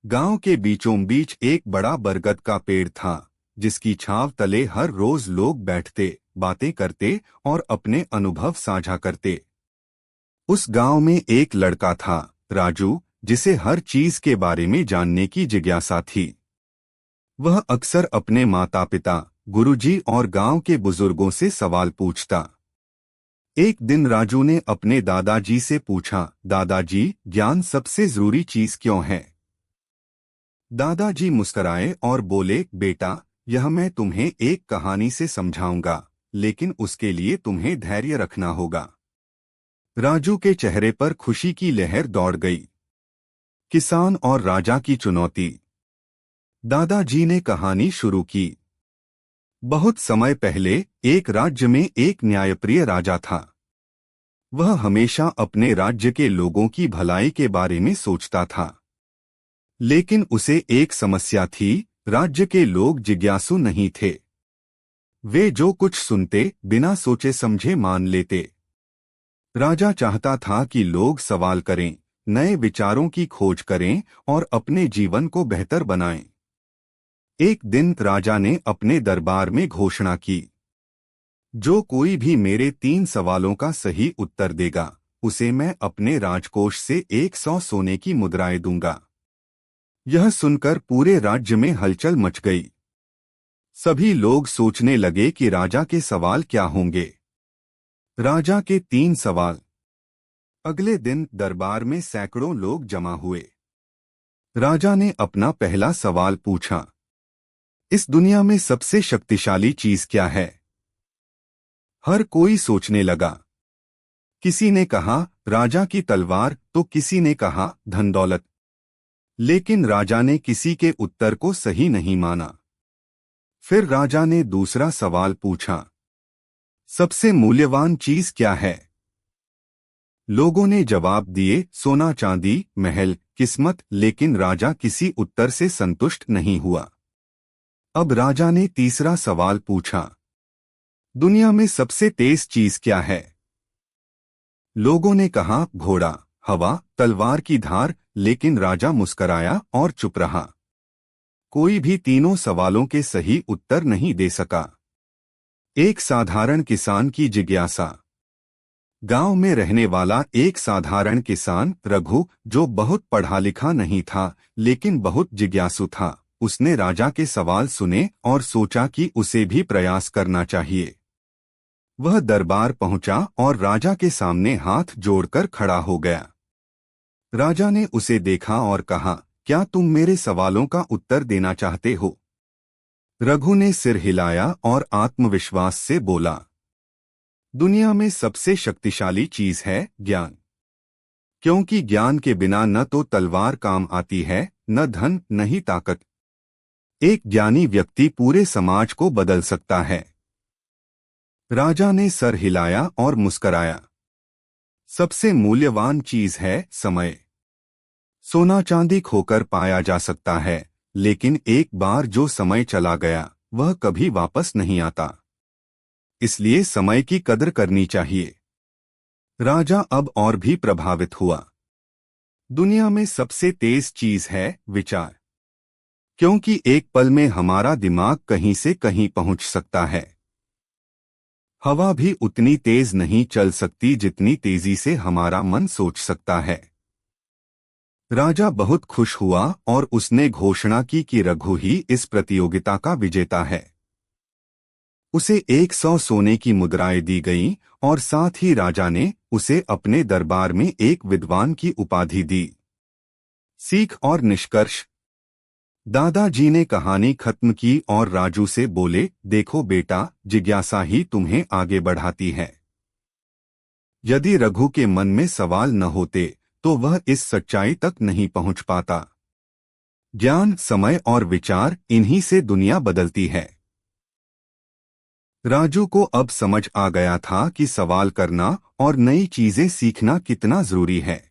गांव के बीचों बीच एक बड़ा बरगद का पेड़ था, जिसकी छांव तले हर रोज लोग बैठते, बातें करते और अपने अनुभव साझा करते। उस गांव में एक लड़का था, राजू, जिसे हर चीज के बारे में जानने की जिज्ञासा थी। वह अक्सर अपने माता पिता, गुरुजी और गांव के बुजुर्गों से सवाल पूछता। एक दिन राजू ने अपने दादाजी से पूछा, दादाजी, ज्ञान सबसे जरूरी चीज क्यों है? दादाजी मुस्कराए और बोले, बेटा, यह मैं तुम्हें एक कहानी से समझाऊंगा, लेकिन उसके लिए तुम्हें धैर्य रखना होगा। राजू के चेहरे पर खुशी की लहर दौड़ गई। किसान और राजा की चुनौती। दादाजी ने कहानी शुरू की। बहुत समय पहले एक राज्य में एक न्यायप्रिय राजा था। वह हमेशा अपने राज्य के लोगों की भलाई के बारे में सोचता था। लेकिन उसे एक समस्या थी, राज्य के लोग जिज्ञासु नहीं थे। वे जो कुछ सुनते बिना सोचे समझे मान लेते। राजा चाहता था कि लोग सवाल करें, नए विचारों की खोज करें और अपने जीवन को बेहतर बनाएं। एक दिन राजा ने अपने दरबार में घोषणा की, जो कोई भी मेरे 3 सवालों का सही उत्तर देगा, उसे मैं अपने राजकोष से 100 सोने की मुद्राएं दूंगा। यह सुनकर पूरे राज्य में हलचल मच गई। सभी लोग सोचने लगे कि राजा के सवाल क्या होंगे। राजा के 3 सवाल। अगले दिन दरबार में सैकड़ों लोग जमा हुए। राजा ने अपना पहला सवाल पूछा, इस दुनिया में सबसे शक्तिशाली चीज क्या है? हर कोई सोचने लगा। किसी ने कहा राजा की तलवार, तो किसी ने कहा धन दौलत। लेकिन राजा ने किसी के उत्तर को सही नहीं माना। फिर राजा ने दूसरा सवाल पूछा, सबसे मूल्यवान चीज क्या है? लोगों ने जवाब दिए, सोना चांदी, महल, किस्मत। लेकिन राजा किसी उत्तर से संतुष्ट नहीं हुआ। अब राजा ने तीसरा सवाल पूछा, दुनिया में सबसे तेज चीज क्या है? लोगों ने कहा घोड़ा, हवा, तलवार की धार। लेकिन राजा मुस्कराया और चुप रहा। कोई भी तीनों सवालों के सही उत्तर नहीं दे सका। एक साधारण किसान की जिज्ञासा। गांव में रहने वाला एक साधारण किसान रघु, जो बहुत पढ़ा लिखा नहीं था लेकिन बहुत जिज्ञासु था, उसने राजा के सवाल सुने और सोचा कि उसे भी प्रयास करना चाहिए। वह दरबार पहुंचा और राजा के सामने हाथ जोड़कर खड़ा हो गया। राजा ने उसे देखा और कहा, क्या तुम मेरे सवालों का उत्तर देना चाहते हो? रघु ने सिर हिलाया और आत्मविश्वास से बोला, दुनिया में सबसे शक्तिशाली चीज है ज्ञान। क्योंकि ज्ञान के बिना न तो तलवार काम आती है, न धन, न ही ताकत। एक ज्ञानी व्यक्ति पूरे समाज को बदल सकता है। राजा ने सर हिलाया और मुस्कराया। सबसे मूल्यवान चीज है समय। सोना चांदी खोकर पाया जा सकता है, लेकिन एक बार जो समय चला गया, वह कभी वापस नहीं आता। इसलिए समय की कदर करनी चाहिए। राजा अब और भी प्रभावित हुआ। दुनिया में सबसे तेज चीज है विचार। क्योंकि एक पल में हमारा दिमाग कहीं से कहीं पहुंच सकता है। हवा भी उतनी तेज नहीं चल सकती जितनी तेजी से हमारा मन सोच सकता है। राजा बहुत खुश हुआ और उसने घोषणा की कि रघु ही इस प्रतियोगिता का विजेता है। उसे 100 सोने की मुद्राएं दी गईं और साथ ही राजा ने उसे अपने दरबार में एक विद्वान की उपाधि दी। सीख और निष्कर्ष। दादाजी ने कहानी खत्म की और राजू से बोले, देखो बेटा, जिज्ञासा ही तुम्हें आगे बढ़ाती है। यदि रघु के मन में सवाल न होते तो वह इस सच्चाई तक नहीं पहुंच पाता। ज्ञान, समय और विचार, इन्हीं से दुनिया बदलती है। राजू को अब समझ आ गया था कि सवाल करना और नई चीजें सीखना कितना जरूरी है।